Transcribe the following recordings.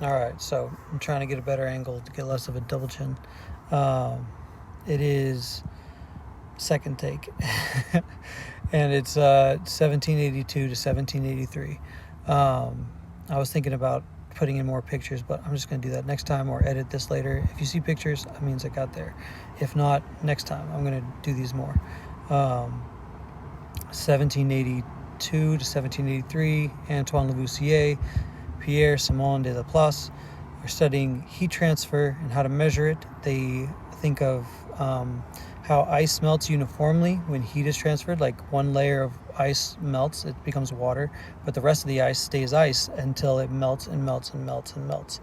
All right, so I'm trying to get a better angle to get less of a double chin. Um, it is second take, and it's 1782 to 1783. I was thinking about putting in more pictures, but I'm just going to do that next time or edit this later. If you see pictures, that means I got there. If not, next time I'm going to do these more. 1782 to 1783, Antoine Lavoisier, Pierre Simon de Laplace are studying heat transfer and how to measure it. They think of how ice melts uniformly when heat is transferred. Like one layer of ice melts, it becomes water, but the rest of the ice stays ice until it melts and melts and melts and melts.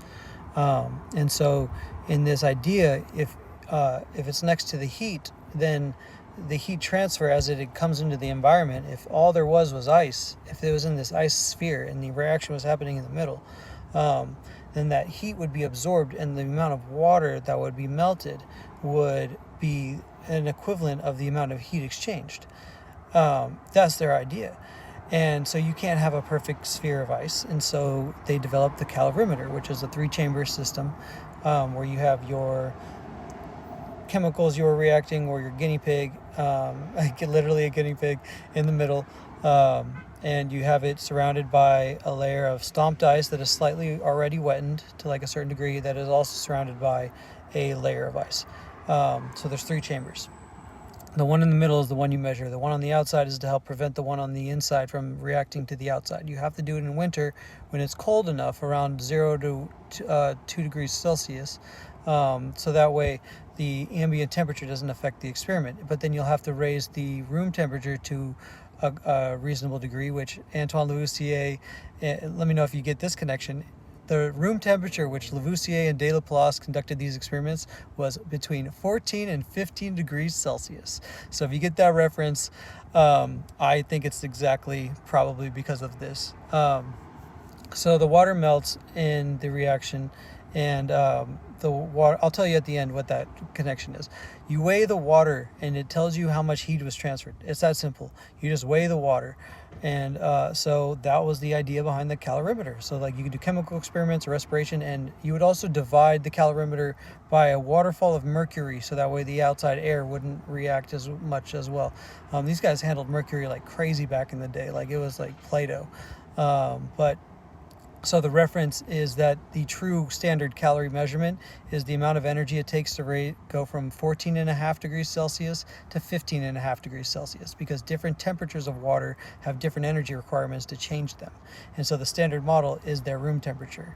And so, in this idea, if it's next to the heat, then the heat transfer as it comes into the environment, if all there was ice, if it was in this ice sphere and the reaction was happening in the middle, then that heat would be absorbed and the amount of water that would be melted would be an equivalent of the amount of heat exchanged. That's their idea. And so you can't have a perfect sphere of ice. And so they developed the calorimeter, which is a 3-chamber system where you have your chemicals you are reacting, or your guinea pig, literally a guinea pig in the middle, and you have it surrounded by a layer of stomped ice that is slightly already wetted to like a certain degree, that is also surrounded by a layer of ice. So there's 3 chambers. The one in the middle is the one you measure. The one on the outside is to help prevent the one on the inside from reacting to the outside. You have to do it in winter when it's cold enough, around 0 to 2 degrees Celsius, so that way the ambient temperature doesn't affect the experiment. But then you'll have to raise the room temperature to a reasonable degree, which Antoine Lavoisier, let me know if you get this connection. The room temperature which Lavoisier and de Laplace conducted these experiments was between 14 and 15 degrees Celsius. So if you get that reference, I think it's exactly probably because of this. So the water melts in the reaction, and the water, I'll tell you at the end what that connection is. You weigh the water and it tells you how much heat was transferred. It's that simple. You just weigh the water. And so that was the idea behind the calorimeter. So like you could do chemical experiments or respiration, and you would also divide the calorimeter by a waterfall of mercury, so that way the outside air wouldn't react as much as well. These guys handled mercury like crazy back in the day, like it was like Play-Doh. But so the reference is that the true standard calorie measurement is the amount of energy it takes to go from 14.5 degrees Celsius to 15.5 degrees Celsius, because different temperatures of water have different energy requirements to change them. And so the standard model is their room temperature.